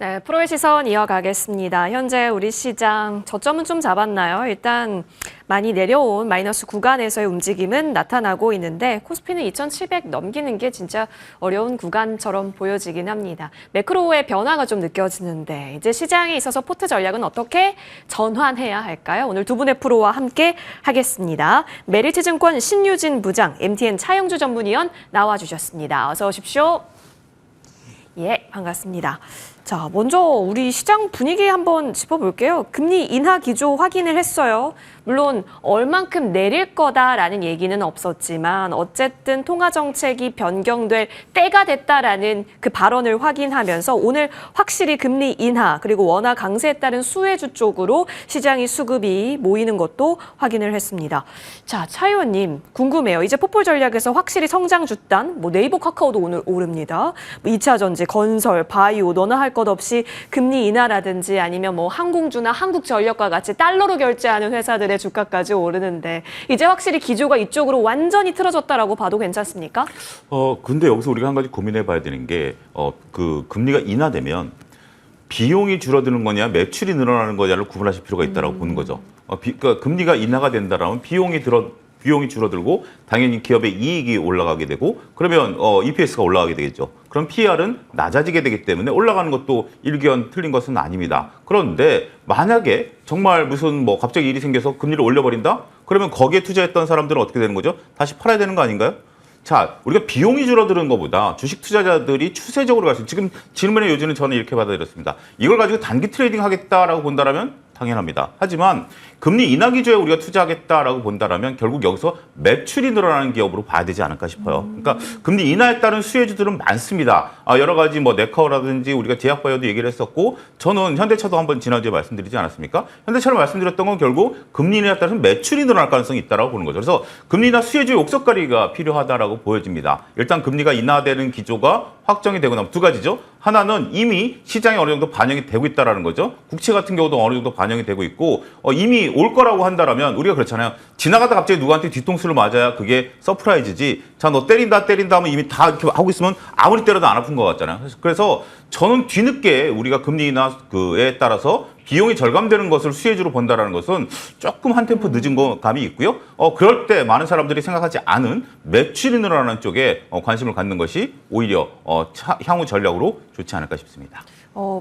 네, 프로의 시선 이어가겠습니다. 현재 우리 시장 저점은 좀 잡았나요? 일단 많이 내려온 마이너스 구간에서의 움직임은 나타나고 있는데 코스피는 2,700 넘기는 게 진짜 어려운 구간처럼 보여지긴 합니다. 매크로의 변화가 좀 느껴지는데 이제 시장에 있어서 포트 전략은 어떻게 전환해야 할까요? 오늘 두 분의 프로와 함께 하겠습니다. 메리츠증권 신유진 부장, MTN 차영주 전문위원 나와주셨습니다. 어서 오십시오. 예, 반갑습니다. 자, 먼저 우리 시장 분위기 한번 짚어볼게요. 금리 인하 기조 확인을 했어요. 물론 얼만큼 내릴 거다라는 얘기는 없었지만 어쨌든 통화 정책이 변경될 때가 됐다라는 그 발언을 확인하면서 오늘 확실히 금리 인하 그리고 원화 강세에 따른 수혜주 쪽으로 시장이 수급이 모이는 것도 확인을 했습니다. 자, 차 의원님 궁금해요. 이제 포폴 전략에서 확실히 성장 주단, 네이버 카카오도 오늘 오릅니다. 2차 전지, 건설, 바이오 너나 할 것 없이 금리 인하라든지 아니면 항공주나 한국전력과 같이 달러로 결제하는 회사들의 주가까지 오르는데 이제 확실히 기조가 이쪽으로 완전히 틀어졌다라고 봐도 괜찮습니까? 근데 여기서 우리가 한 가지 고민해 봐야 되는 게 그 금리가 인하되면 비용이 줄어드는 거냐 매출이 늘어나는 거냐를 구분하실 필요가 있다고 보는 거죠. 그러니까 금리가 인하가 된다라면 비용이 줄어들고 당연히 기업의 이익이 올라가게 되고 그러면 EPS가 올라가게 되겠죠. 그럼 PR은 낮아지게 되기 때문에 올라가는 것도 일견 틀린 것은 아닙니다. 그런데 만약에 정말 무슨 갑자기 일이 생겨서 금리를 올려버린다? 그러면 거기에 투자했던 사람들은 어떻게 되는 거죠? 다시 팔아야 되는 거 아닌가요? 자, 우리가 비용이 줄어드는 것보다 주식 투자자들이 추세적으로 갈 수 있어요. 지금 질문의 요지는 저는 이렇게 받아들였습니다. 이걸 가지고 단기 트레이딩 하겠다라고 본다면 당연합니다. 하지만 금리 인하 기조에 우리가 투자하겠다라고 본다면 결국 여기서 매출이 늘어나는 기업으로 봐야 되지 않을까 싶어요. 그러니까 금리 인하에 따른 수혜주들은 많습니다. 여러 가지 네카오라든지 우리가 제약바이오도 얘기를 했었고 저는 현대차도 한번 지난주에 말씀드리지 않았습니까? 현대차를 말씀드렸던 건 결국 금리 인하에 따라서 매출이 늘어날 가능성이 있다고 보는 거죠. 그래서 금리 인하 수혜주 옥석가리가 필요하다라고 보여집니다. 일단 금리가 인하되는 기조가 확정이 되고 나면 두 가지죠. 하나는 이미 시장에 어느 정도 반영이 되고 있다는 거죠. 국채 같은 경우도 어느 정도 반영이 되고 있고 이미 올 거라고 한다면 우리가 그렇잖아요. 지나가다 갑자기 누구한테 뒤통수를 맞아야 그게 서프라이즈지. 자, 너 때린다 하면 이미 다 이렇게 하고 있으면 아무리 때려도 안 아픈 것 같잖아요. 그래서 저는 뒤늦게 우리가 금리 인하에 따라서 비용이 절감되는 것을 수혜주로 본다는 것은 조금 한 템포 늦은 감이 있고요. 그럴 때 많은 사람들이 생각하지 않은 매출이 늘어나는 쪽에 관심을 갖는 것이 오히려 향후 전략으로 좋지 않을까 싶습니다.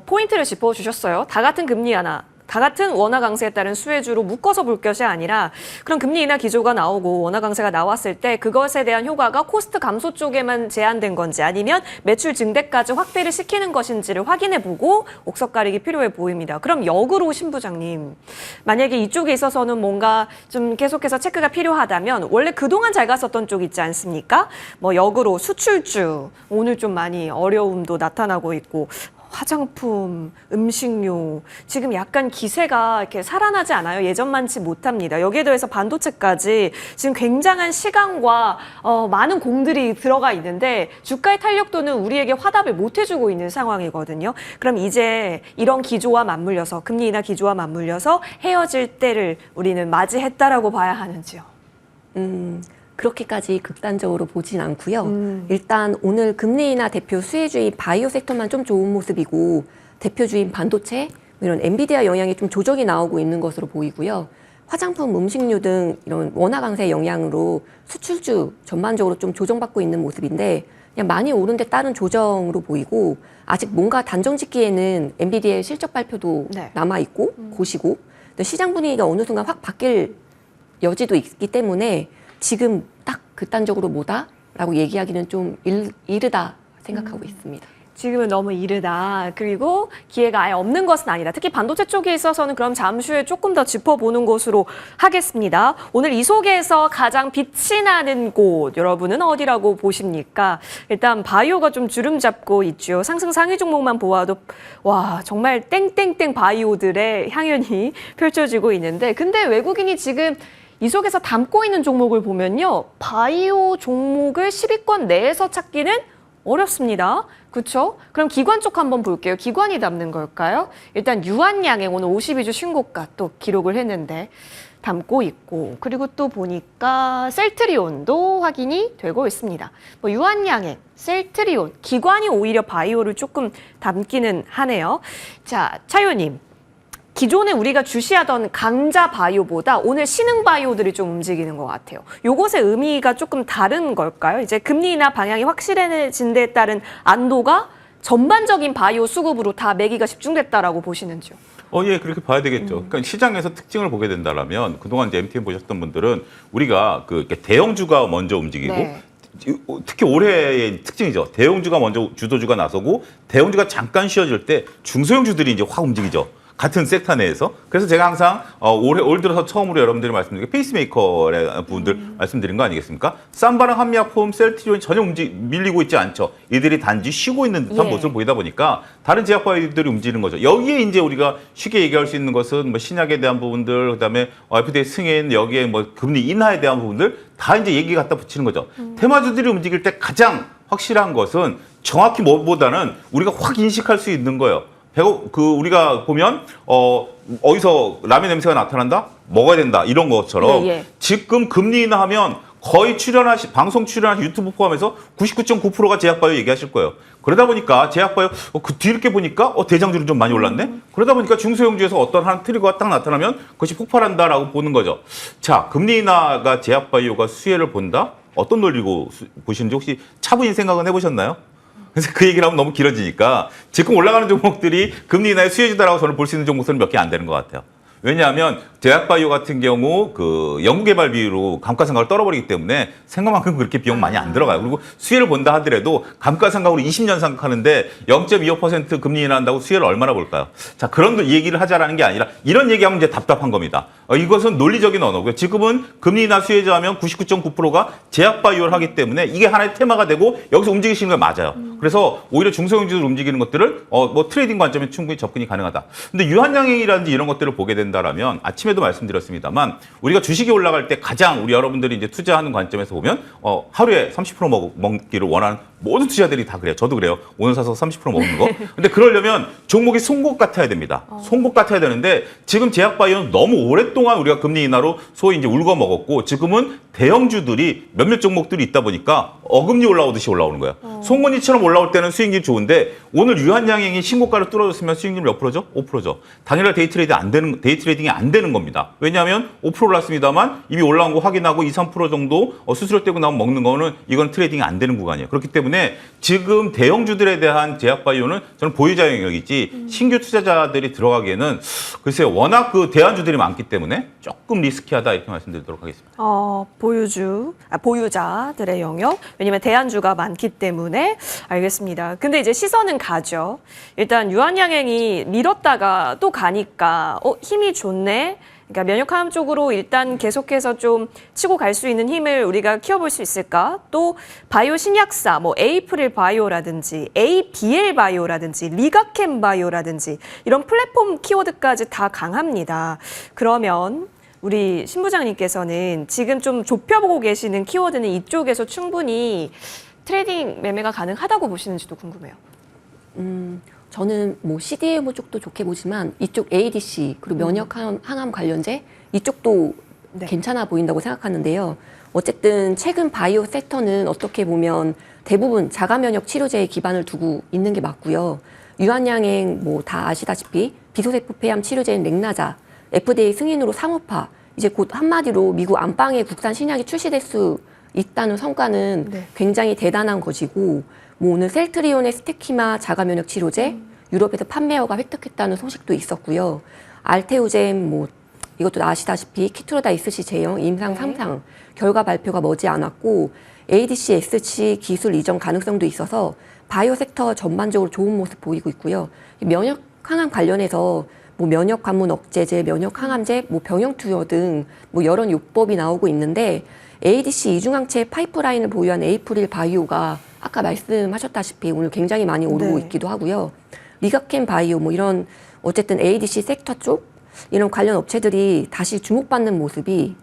포인트를 짚어주셨어요. 다 같은 금리 인하. 다 같은 원화 강세에 따른 수혜주로 묶어서 볼 것이 아니라 그런 금리 인하 기조가 나오고 원화 강세가 나왔을 때 그것에 대한 효과가 코스트 감소 쪽에만 제한된 건지 아니면 매출 증대까지 확대를 시키는 것인지를 확인해보고 옥석 가리기 필요해 보입니다. 그럼 역으로 신 부장님, 만약에 이쪽에 있어서는 뭔가 좀 계속해서 체크가 필요하다면 원래 그동안 잘 갔었던 쪽 있지 않습니까? 역으로 수출주, 오늘 좀 많이 어려움도 나타나고 있고 화장품, 음식료, 지금 약간 기세가 이렇게 살아나지 않아요. 예전만치 못합니다. 여기에 더해서 반도체까지 지금 굉장한 시간과 많은 공들이 들어가 있는데 주가의 탄력도는 우리에게 화답을 못 해주고 있는 상황이거든요. 그럼 이제 이런 기조와 맞물려서 금리 인하 기조와 맞물려서 헤어질 때를 우리는 맞이했다라고 봐야 하는지요? 그렇게까지 극단적으로 보진 않고요. 일단 오늘 금리 인하 대표 수혜주인 바이오 섹터만 좀 좋은 모습이고 대표주인 반도체, 이런 엔비디아 영향이 좀 조정이 나오고 있는 것으로 보이고요. 화장품, 음식료 등 이런 원화 강세 영향으로 수출주 전반적으로 좀 조정받고 있는 모습인데 그냥 많이 오른 데 따른 조정으로 보이고 아직 뭔가 단정 짓기에는 엔비디아의 실적 발표도 남아있고 고시고 시장 분위기가 어느 순간 확 바뀔 여지도 있기 때문에 지금 딱 극단적으로 뭐다라고 얘기하기는 좀 이르다 생각하고 있습니다. 지금은 너무 이르다. 그리고 기회가 아예 없는 것은 아니다. 특히 반도체 쪽에 있어서는 그럼 잠시 후에 조금 더 짚어보는 것으로 하겠습니다. 오늘 이 속에서 가장 빛이 나는 곳 여러분은 어디라고 보십니까? 일단 바이오가 좀 주름 잡고 있죠. 상승 상위 종목만 보아도 와 정말 땡땡땡 바이오들의 향연이 펼쳐지고 있는데 근데 외국인이 지금 이 속에서 담고 있는 종목을 보면요. 바이오 종목을 10위권 내에서 찾기는 어렵습니다. 그렇죠? 그럼 기관 쪽 한번 볼게요. 기관이 담는 걸까요? 일단 유한양행 오늘 52주 신고가 또 기록을 했는데 담고 있고 그리고 또 보니까 셀트리온도 확인이 되고 있습니다. 뭐 유한양행, 셀트리온, 기관이 오히려 바이오를 조금 담기는 하네요. 자, 차 의원님. 기존에 우리가 주시하던 강자 바이오보다 오늘 신흥 바이오들이 좀 움직이는 것 같아요. 요것의 의미가 조금 다른 걸까요? 이제 금리 인하 방향이 확실해진 데에 따른 안도가 전반적인 바이오 수급으로 다 매기가 집중됐다라고 보시는지요? 예, 그렇게 봐야 되겠죠. 그러니까 시장에서 특징을 보게 된다면 그동안 이제 MTM 보셨던 분들은 우리가 그 대형주가 먼저 움직이고 네. 특히 올해의 특징이죠. 대형주가 먼저 주도주가 나서고 대형주가 잠깐 쉬어질 때 중소형주들이 이제 확 움직이죠. 같은 섹터 내에서. 그래서 제가 항상 올 들어서 처음으로 여러분들이 말씀드린 게 페이스메이커의 부분들 말씀드린 거 아니겠습니까? 삼바랑 한미약품, 셀트리온이 전혀 밀리고 있지 않죠. 이들이 단지 쉬고 있는 듯한 모습을 보이다 보니까 다른 제약바이오들이 움직이는 거죠. 여기에 이제 우리가 쉽게 얘기할 수 있는 것은 뭐 신약에 대한 부분들, 그다음에 FDA 승인, 여기에 뭐 금리 인하에 대한 부분들 다 이제 얘기 갖다 붙이는 거죠. 테마주들이 움직일 때 가장 확실한 것은 정확히 뭐보다는 우리가 확 인식할 수 있는 거예요. 우리가 보면 어디서 라면 냄새가 나타난다? 먹어야 된다. 이런 것처럼 지금 금리 인하하면 거의 방송 출연하신 유튜브 포함해서 99.9%가 제약바이오 얘기하실 거예요. 그러다 보니까 제약바이오 그 뒤늦게 보니까 대장주는 좀 많이 올랐네. 그러다 보니까 중소형주에서 어떤 한 트리거가 딱 나타나면 그것이 폭발한다라고 보는 거죠. 자, 금리 인하가 제약바이오가 수혜를 본다? 어떤 논리고 보시는지 혹시 차분히 생각은 해보셨나요? 그래서 그 얘기를 하면 너무 길어지니까 지금 올라가는 종목들이 금리 인하의 수혜주다라고 저는 볼 수 있는 종목들은 몇 개 안 되는 것 같아요. 왜냐하면 제약바이오 같은 경우 그 연구개발 비율로 감가상각을 떨어버리기 때문에 생각만큼 그렇게 비용 많이 안 들어가요. 그리고 수혜를 본다 하더라도 감가상각으로 20년 생각하는데 0.25% 금리 인하한다고 수혜를 얼마나 볼까요? 자, 그런 얘기를 하자라는 게 아니라 이런 얘기하면 이제 답답한 겁니다. 이것은 논리적인 언어고요. 지금은 금리 인하 수혜자하면 99.9%가 제약바이오를 하기 때문에 이게 하나의 테마가 되고 여기서 움직이시는 게 맞아요. 그래서 오히려 중소형주들 움직이는 것들을 뭐 트레이딩 관점에 충분히 접근이 가능하다. 근데 유한양행이라든지 이런 것들을 보게 된다라면 아침에도 말씀드렸습니다만 우리가 주식이 올라갈 때 가장 우리 여러분들이 이제 투자하는 관점에서 보면 하루에 30% 먹기를 원하는 모든 투자들이 다 그래요. 저도 그래요. 오늘 사서 30% 먹는 거. 근데 그러려면 종목이 송곳 같아야 됩니다. 송곳 같아야 되는데 지금 제약바이오는 너무 오랫동안 우리가 금리 인하로 소위 이제 울거 먹었고 지금은 대형주들이 몇몇 종목들이 있다 보니까 어금니 올라오듯이 올라오는 거예요. 송곳니처럼 올라올 때는 수익률이 좋은데 오늘 유한양행이 신고가를 뚫어줬으면 수익률 몇 프로죠? 5%죠. 당일날 데이트레이딩이 안 되는 겁니다. 왜냐하면 5% 올랐습니다만 이미 올라온 거 확인하고 2, 3% 정도 수수료 떼고 나면 먹는 거는 이건 트레이딩이 안 되는 구간이에요. 그렇기 때문에 지금 대형주들에 대한 제약바이오는 저는 보유자 영역이지 신규 투자자들이 들어가기에는 글쎄요. 워낙 그 대안주들이 많기 때문에 조금 리스키하다 이렇게 말씀드리도록 하겠습니다. 보유자들의 영역. 왜냐면 대안주가 많기 때문에 알겠습니다. 근데 이제 시선은 가죠. 일단 유한양행이 밀었다가 또 가니까 힘이 좋네. 그러니까 면역항암 쪽으로 일단 계속해서 좀 치고 갈 수 있는 힘을 우리가 키워볼 수 있을까? 또 바이오 신약사, 뭐 에이프릴 바이오라든지 ABL 바이오라든지 리가캠 바이오라든지 이런 플랫폼 키워드까지 다 강합니다. 그러면 우리 신 부장님께서는 지금 좀 좁혀보고 계시는 키워드는 이쪽에서 충분히 트레이딩 매매가 가능하다고 보시는지도 궁금해요. 저는 뭐 CDMO 쪽도 좋게 보지만 이쪽 ADC 그리고 면역 항암 관련제 이쪽도 괜찮아 보인다고 생각하는데요. 어쨌든 최근 바이오 섹터는 어떻게 보면 대부분 자가 면역 치료제에 기반을 두고 있는 게 맞고요. 유한양행 뭐 다 아시다시피 비소세포 폐암 치료제인 렉나자 FDA 승인으로 상업화 이제 곧 한마디로 미국 안방에 국산 신약이 출시될 수 있다는 성과는 굉장히 대단한 것이고 뭐 오늘 셀트리온의 스테키마 자가면역 치료제 유럽에서 판매허가 획득했다는 소식도 있었고요. 알테오젠 뭐 이것도 아시다시피 키트로다이스시 제형 임상 3상 결과 발표가 머지 않았고 ADC, SC 기술 이전 가능성도 있어서 바이오 섹터 전반적으로 좋은 모습 보이고 있고요. 면역 항암 관련해서 뭐 면역 관문 억제제, 면역 항암제, 뭐 병용 투여 등 뭐 여러 요법이 나오고 있는데 ADC 이중항체 파이프라인을 보유한 에이프릴 바이오가 아까 말씀하셨다시피 오늘 굉장히 많이 오르고 있기도 하고요. 리가캠 바이오 뭐 이런 어쨌든 ADC 섹터 쪽 이런 관련 업체들이 다시 주목받는 모습이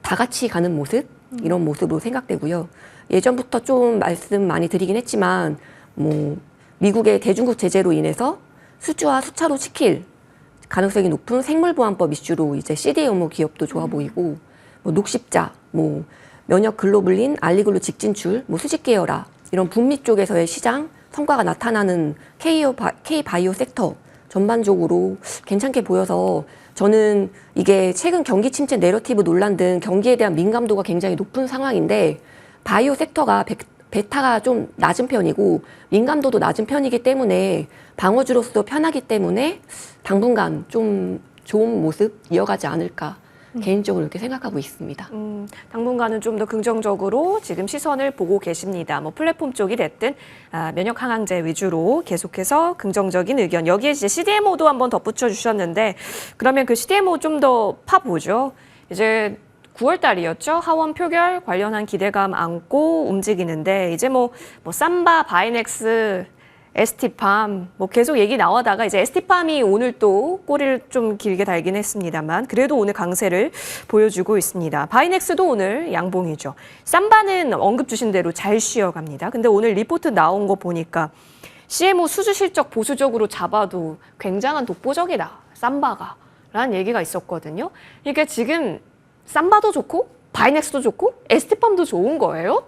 다 같이 가는 모습 이런 모습으로 생각되고요. 예전부터 좀 말씀 많이 드리긴 했지만 뭐 미국의 대중국 제재로 인해서 수주와 수차로 시킬 가능성이 높은 생물보안법 이슈로 이제 CDMO 기업도 좋아 보이고, 뭐 녹십자, 뭐 면역 글로불린, 알리글루 직진출, 뭐 수직 계열화 이런 북미 쪽에서의 시장 성과가 나타나는 K바이오 섹터 전반적으로 괜찮게 보여서 저는 이게 최근 경기 침체 내러티브 논란 등 경기에 대한 민감도가 굉장히 높은 상황인데 바이오 섹터가 베타가 좀 낮은 편이고 민감도도 낮은 편이기 때문에 방어주로서 편하기 때문에 당분간 좀 좋은 모습 이어가지 않을까 개인적으로 이렇게 생각하고 있습니다. 당분간은 좀 더 긍정적으로 지금 시선을 보고 계십니다. 뭐 플랫폼 쪽이 됐든 면역 항암제 위주로 계속해서 긍정적인 의견. 여기에 이제 CDMO도 한번 덧붙여 주셨는데 그러면 그 CDMO 좀 더 파보죠. 이제 9월 달이었죠. 하원 표결 관련한 기대감 안고 움직이는데 이제 뭐 삼바, 바이넥스, ST팜 뭐 계속 얘기 나오다가 이제 ST팜이 오늘 또 꼬리를 좀 길게 달긴 했습니다만 그래도 오늘 강세를 보여주고 있습니다. 바이넥스도 오늘 양봉이죠. 삼바는 언급 주신 대로 잘 쉬어갑니다. 근데 오늘 리포트 나온 거 보니까 CMO 수주 실적 보수적으로 잡아도 굉장한 독보적이다. 삼바가 라는 얘기가 있었거든요. 그러니까 지금 삼바도 좋고 바이넥스도 좋고 ST팜도 좋은 거예요?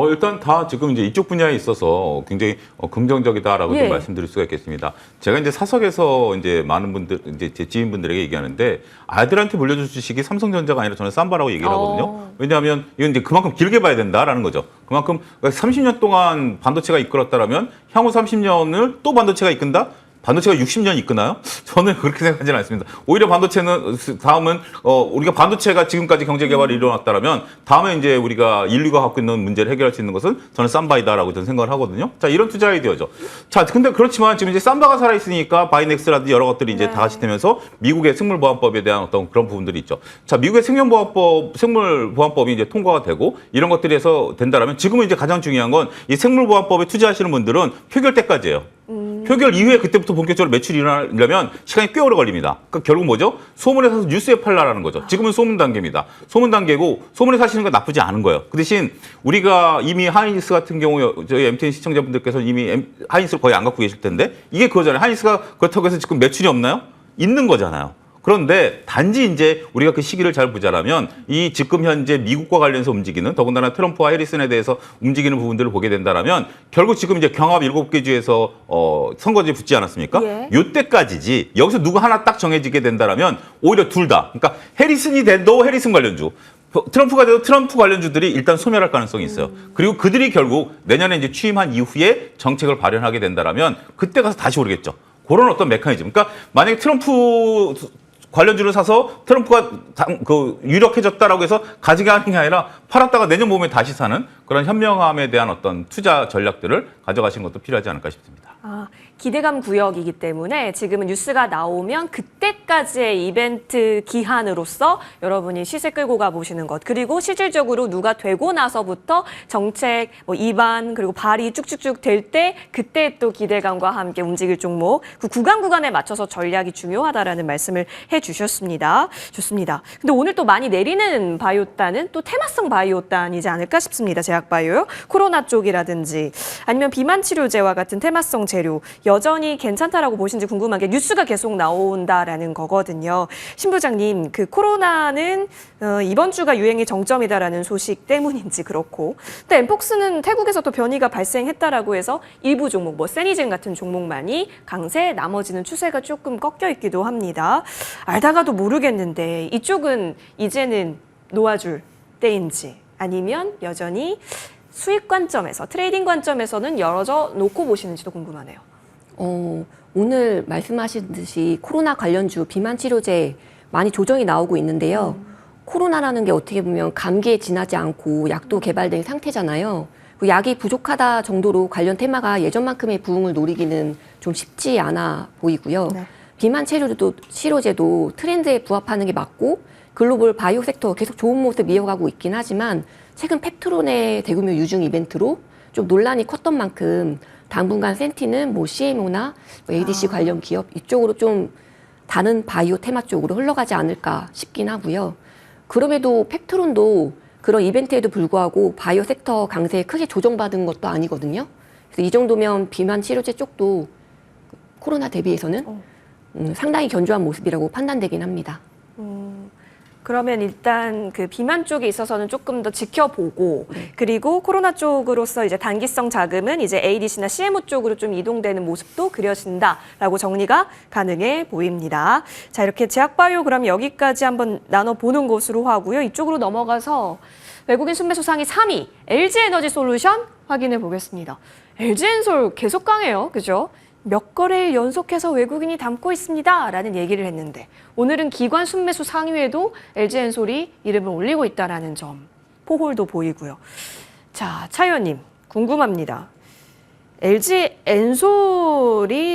일단 다 지금 이제 이쪽 분야에 있어서 굉장히 긍정적이다라고 좀 말씀드릴 수가 있겠습니다. 제가 이제 사석에서 이제 많은 분들, 이제 제 지인분들에게 얘기하는데 아이들한테 물려줄 주식이 삼성전자가 아니라 저는 삼바라고 얘기를 하거든요. 왜냐하면 이건 이제 그만큼 길게 봐야 된다라는 거죠. 그만큼 30년 동안 반도체가 이끌었다라면 향후 30년을 또 반도체가 이끈다? 반도체가 60년 이끄나요? 저는 그렇게 생각하지는 않습니다. 오히려 반도체는 다음은 우리가 반도체가 지금까지 경제 개발이 일어났다라면 다음에 이제 우리가 인류가 갖고 있는 문제를 해결할 수 있는 것은 저는 삼바이다라고 저는 생각을 하거든요. 자, 이런 투자 아이디어죠. 자, 근데 그렇지만 지금 이제 삼바가 살아 있으니까 바이넥스라든지 여러 것들이 이제 다 같이 되면서 미국의 생물보안법에 대한 어떤 그런 부분들이 있죠. 자, 미국의 생물보안법이 이제 통과가 되고 이런 것들이 해서 된다라면 지금은 이제 가장 중요한 건 이 생물보안법에 투자하시는 분들은 표결 때까지예요. 표결 이후에 그때부터 본격적으로 매출이 일어나려면 시간이 꽤 오래 걸립니다. 그러니까 결국 뭐죠? 소문에 사서 뉴스에 팔라라는 거죠. 지금은 소문 단계입니다. 소문 단계고 소문에 사시는 건 나쁘지 않은 거예요. 그 대신 우리가 이미 하이닉스 같은 경우 저희 MTN 시청자분들께서는 이미 하이닉스를 거의 안 갖고 계실 텐데 이게 그거잖아요. 하이닉스가 그렇다고 해서 지금 매출이 없나요? 있는 거잖아요. 그런데 단지 이제 우리가 그 시기를 잘 보자라면 이 지금 현재 미국과 관련해서 움직이는 더군다나 트럼프와 해리슨에 대해서 움직이는 부분들을 보게 된다라면 결국 지금 이제 경합 7개 주에서 선거제 붙지 않았습니까? 예. 요때까지지 여기서 누구 하나 딱 정해지게 된다라면 오히려 둘 다 그러니까 해리슨이 돼도 해리슨 관련주 트럼프가 돼도 트럼프 관련주들이 일단 소멸할 가능성이 있어요. 그리고 그들이 결국 내년에 이제 취임한 이후에 정책을 발현하게 된다라면 그때 가서 다시 오르겠죠. 그런 어떤 메커니즘. 그러니까 만약에 트럼프 관련주를 사서 트럼프가 유력해졌다라고 해서 가져가는 게 아니라 팔았다가 내년 봄에 다시 사는 그런 현명함에 대한 어떤 투자 전략들을 가져가시는 것도 필요하지 않을까 싶습니다. 기대감 구역이기 때문에 지금은 뉴스가 나오면 그때까지의 이벤트 기한으로서 여러분이 시세 끌고 가보시는 것 그리고 실질적으로 누가 되고 나서부터 정책 입안 그리고 발의 쭉쭉쭉 될 때 그때 또 기대감과 함께 움직일 종목 그 구간에 맞춰서 전략이 중요하다라는 말씀을 해주셨습니다. 좋습니다. 근데 오늘 또 많이 내리는 바이오단은 또 테마성 바이오단이지 않을까 싶습니다. 제약바이오요. 코로나 쪽이라든지 아니면 비만 치료제와 같은 테마성 재료 여전히 괜찮다라고 보신지 궁금한 게 뉴스가 계속 나온다라는 거거든요. 신 부장님, 그 코로나는 이번 주가 유행의 정점이다라는 소식 때문인지 그렇고 근데 엠폭스는 태국에서 또 변이가 발생했다라고 해서 일부 종목, 세니젠 같은 종목만이 강세, 나머지는 추세가 조금 꺾여 있기도 합니다. 알다가도 모르겠는데 이쪽은 이제는 놓아줄 때인지 아니면 여전히 수익 관점에서, 트레이딩 관점에서는 열어져 놓고 보시는지도 궁금하네요. 오늘 말씀하신 듯이 코로나 관련주 비만 치료제 많이 조정이 나오고 있는데요. 코로나라는 게 어떻게 보면 감기에 지나지 않고 약도 개발된 상태잖아요. 그 약이 부족하다 정도로 관련 테마가 예전만큼의 부흥을 노리기는 좀 쉽지 않아 보이고요. 네. 비만 치료제도 트렌드에 부합하는 게 맞고 글로벌 바이오 섹터 계속 좋은 모습 이어가고 있긴 하지만 최근 펩트론의 대규모 유증 이벤트로 좀 논란이 컸던 만큼 당분간 센티는 CMO나 ADC 관련 기업 이쪽으로 좀 다른 바이오 테마 쪽으로 흘러가지 않을까 싶긴 하고요. 그럼에도 펩트론도 그런 이벤트에도 불구하고 바이오 섹터 강세에 크게 조정받은 것도 아니거든요. 그래서 이 정도면 비만 치료제 쪽도 코로나 대비해서는 상당히 견조한 모습이라고 판단되긴 합니다. 그러면 일단 그 비만 쪽에 있어서는 조금 더 지켜보고 그리고 코로나 쪽으로서 이제 단기성 자금은 이제 ADC나 CMO 쪽으로 좀 이동되는 모습도 그려진다라고 정리가 가능해 보입니다. 자, 이렇게 제약바이오 그럼 여기까지 한번 나눠보는 것으로 하고요. 이쪽으로 넘어가서 외국인 순매수 상위 3위 LG에너지솔루션 확인해 보겠습니다. LG엔솔 계속 강해요. 그죠? 몇 거래일 연속해서 외국인이 담고 있습니다라는 얘기를 했는데 오늘은 기관 순매수 상위에도 LG엔솔이 이름을 올리고 있다라는 점 포홀도 보이고요. 자, 차 의원님 궁금합니다. LG엔솔이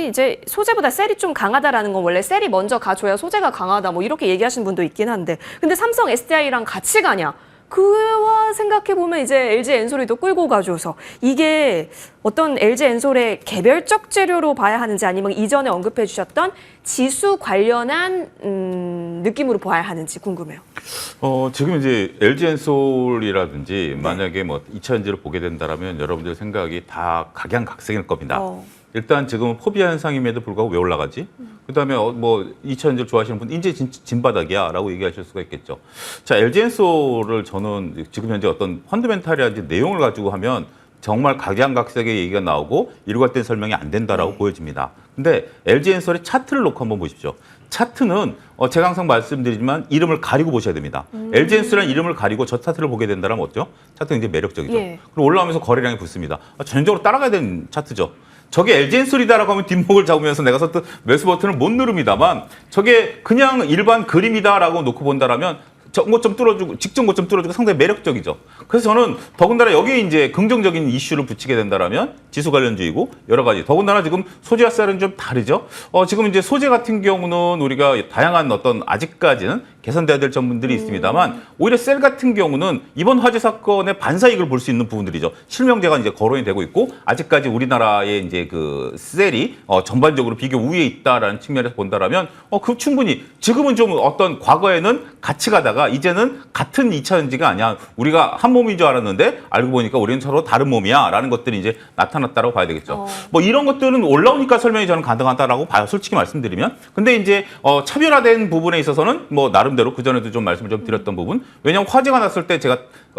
이제 소재보다 셀이 좀 강하다라는 건 원래 셀이 먼저 가줘야 소재가 강하다 뭐 이렇게 얘기하시는 분도 있긴 한데 근데 삼성 SDI랑 같이 가냐? 그와 생각해보면 이제 LG엔솔이 또 끌고 가줘서 이게 어떤 LG엔솔의 개별적 재료로 봐야 하는지 아니면 이전에 언급해 주셨던 지수 관련한 느낌으로 봐야 하는지 궁금해요. 지금 이제 LG엔솔이라든지 만약에 뭐 2차전지를 보게 된다면 여러분들 생각이 다 각양각색일 겁니다. 일단 지금은 포비아 현상임에도 불구하고 왜 올라가지? 그다음에 뭐 2차전지를 좋아하시는 분 이제 진바닥이야라고 얘기하실 수가 있겠죠. 자, LG엔솔을 저는 지금 현재 어떤 펀드멘탈이라든지 내용을 가지고 하면 정말 각양각색의 얘기가 나오고 일관된 설명이 안 된다라고 보여집니다. 근데 LG엔솔의 차트를 놓고 한번 보십시오. 차트는 제가 항상 말씀드리지만 이름을 가리고 보셔야 됩니다. LG엔솔이라는 이름을 가리고 저 차트를 보게 된다면 어때요? 차트는 굉장히 매력적이죠. 예. 그리고 올라오면서 거래량이 붙습니다. 전형적으로 따라가야 되는 차트죠. 저게 LG엔솔이다라고 하면 뒷목을 잡으면서 내가 썼던 매수 버튼을 못 누릅니다만 저게 그냥 일반 그림이다라고 놓고 본다라면 저것 좀 뚫어주고 직전 것 좀 뚫어주고 상당히 매력적이죠. 그래서 저는 더군다나 여기에 이제 긍정적인 이슈를 붙이게 된다라면 지수 관련주이고 여러 가지. 더군다나 지금 소재와 셀은 좀 다르죠. 지금 이제 소재 같은 경우는 우리가 다양한 어떤 아직까지는 개선돼야 될 점들이 있습니다만 오히려 셀 같은 경우는 이번 화재 사건의 반사이익을 볼 수 있는 부분들이죠. 실명제가 이제 거론이 되고 있고 아직까지 우리나라의 이제 그 셀이 전반적으로 비교 우위에 있다라는 측면에서 본다라면 그 충분히 지금은 좀 어떤 과거에는 같이 가다가 이제는 같은 2차전지가 아니야. 우리가 한 몸인 줄 알았는데 알고 보니까 우리는 서로 다른 몸이야라는 것들이 이제 나타났다라고 봐야 되겠죠. 뭐 이런 것들은 올라오니까 설명이 저는 가능하다라고 봐요. 솔직히 말씀드리면. 근데 이제 차별화된 부분에 있어서는 뭐 나름대로 그전에도 좀 말씀을 좀 드렸던 부분. 왜냐하면 화재가 났을 때 제가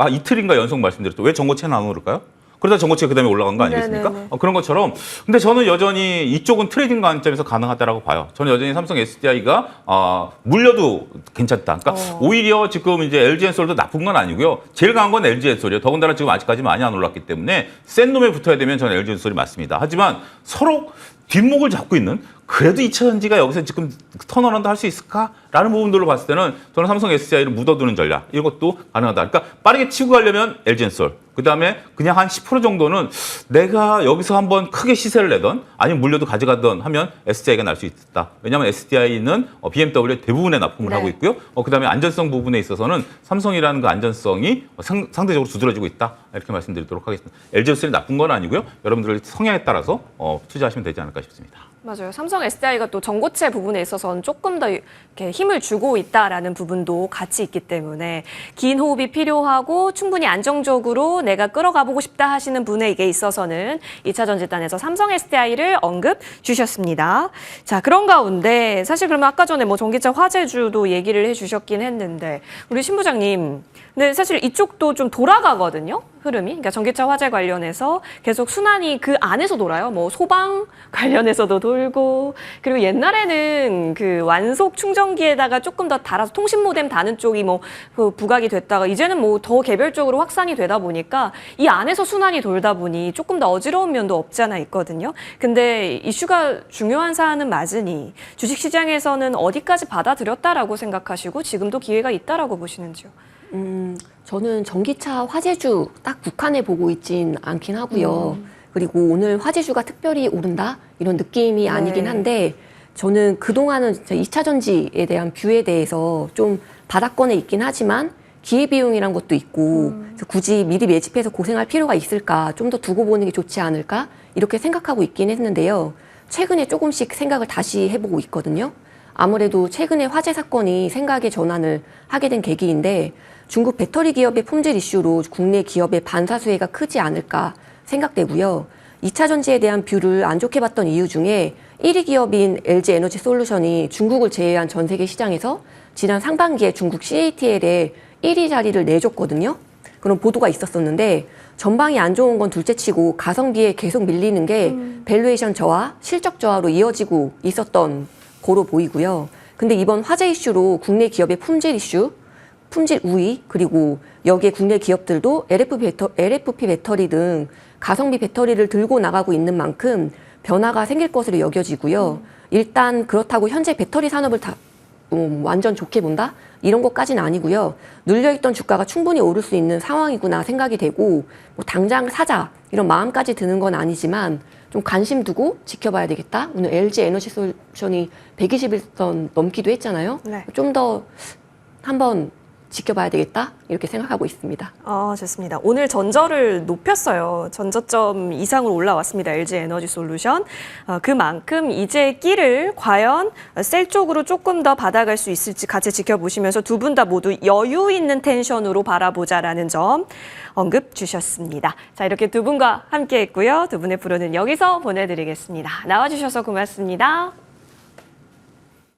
이틀인가 연속 말씀드렸죠. 왜 전고체는 안 오를까요? 그러다 전고체가 그다음에 올라간 거 아니겠습니까? 그런 것처럼. 근데 저는 여전히 이쪽은 트레이딩 관점에서 가능하다라고 봐요. 저는 여전히 삼성 SDI가 물려도 괜찮다. 그러니까 오히려 지금 이제 LG엔솔도 나쁜 건 아니고요. 제일 강한 건 LG엔솔이에요. 더군다나 지금 아직까지 많이 안 올랐기 때문에 센 놈에 붙어야 되면 저는 LG엔솔이 맞습니다. 하지만 서로 뒷목을 잡고 있는 그래도 2차전지가 여기서 지금 턴어라운드 할 수 있을까라는 부분들로 봤을 때는 저는 삼성 SDI를 묻어두는 전략 이것도 가능하다. 그러니까 빠르게 치고 가려면 LG엔솔 그다음에 그냥 한 10% 정도는 내가 여기서 한번 크게 시세를 내던 아니면 물려도 가져가던 하면 SDI가 날 수 있다. 왜냐하면 SDI는 BMW 대부분에 납품을 하고 있고요. 그다음에 안전성 부분에 있어서는 삼성이라는 그 안전성이 상대적으로 두드러지고 있다. 이렇게 말씀드리도록 하겠습니다. LG엔솔이 나쁜 건 아니고요. 여러분들의 성향에 따라서 투자하시면 되지 않을까 싶습니다. 맞아요. 삼성 SDI가 또 전고체 부분에 있어서는 조금 더 이렇게 힘을 주고 있다라는 부분도 같이 있기 때문에 긴 호흡이 필요하고 충분히 안정적으로 내가 끌어가보고 싶다 하시는 분에게 있어서는 2차 전지단에서 삼성 SDI를 언급 주셨습니다. 자, 그런 가운데 사실 그러면 아까 전에 뭐 전기차 화재주도 얘기를 해주셨긴 했는데 우리 신 부장님, 근데 사실 이쪽도 좀 돌아가거든요. 흐름이. 그러니까 전기차 화재 관련해서 계속 순환이 그 안에서 돌아요. 뭐 소방 관련해서도 돌고 그리고 옛날에는 그 완속 충전기에다가 조금 더 달아서 통신 모뎀 다는 쪽이 뭐 그 부각이 됐다가 이제는 뭐 더 개별적으로 확산이 되다 보니까 이 안에서 순환이 돌다 보니 조금 더 어지러운 면도 없지 않아 있거든요. 근데 이슈가 중요한 사안은 맞으니 주식시장에서는 어디까지 받아들였다라고 생각하시고 지금도 기회가 있다라고 보시는지요? 저는 전기차 화재주 딱 국한에 보고 있진 않긴 하고요. 그리고 오늘 화재주가 특별히 오른다? 이런 느낌이 아니긴 한데 저는 그동안은 진짜 2차 전지에 대한 뷰에 대해서 좀 바닥권에 있긴 하지만 기회비용이란 것도 있고 그래서 굳이 미리 매집해서 고생할 필요가 있을까? 좀 더 두고 보는 게 좋지 않을까? 이렇게 생각하고 있긴 했는데요. 최근에 조금씩 생각을 다시 해보고 있거든요. 아무래도 최근에 화재 사건이 생각의 전환을 하게 된 계기인데 중국 배터리 기업의 품질 이슈로 국내 기업의 반사수혜가 크지 않을까 생각되고요. 2차 전지에 대한 뷰를 안 좋게 봤던 이유 중에 1위 기업인 LG 에너지 솔루션이 중국을 제외한 전 세계 시장에서 지난 상반기에 중국 CATL에 1위 자리를 내줬거든요. 그런 보도가 있었었는데 전방이 안 좋은 건 둘째치고 가성비에 계속 밀리는 게 밸류에이션 저하, 실적 저하로 이어지고 있었던 거로 보이고요. 근데 이번 화제 이슈로 국내 기업의 품질 이슈, 품질 우위, 그리고 여기에 국내 기업들도 LFP 배터리 등 가성비 배터리를 들고 나가고 있는 만큼 변화가 생길 것으로 여겨지고요. 일단 그렇다고 현재 배터리 산업을 다 완전 좋게 본다? 이런 것까지는 아니고요. 눌려있던 주가가 충분히 오를 수 있는 상황이구나 생각이 되고 뭐 당장 사자 이런 마음까지 드는 건 아니지만 좀 관심 두고 지켜봐야 되겠다. 오늘 LG 에너지 솔루션이 121선 넘기도 했잖아요. 네. 좀 더 한번 지켜봐야 되겠다 이렇게 생각하고 있습니다. 좋습니다. 오늘 전저를 높였어요. 전저점 이상으로 올라왔습니다. LG 에너지 솔루션. 그만큼 이제 끼를 과연 셀 쪽으로 조금 더 받아갈 수 있을지 같이 지켜보시면서 두 분 다 모두 여유 있는 텐션으로 바라보자라는 점 언급 주셨습니다. 자, 이렇게 두 분과 함께 했고요. 두 분의 프로는 여기서 보내드리겠습니다. 나와주셔서 고맙습니다.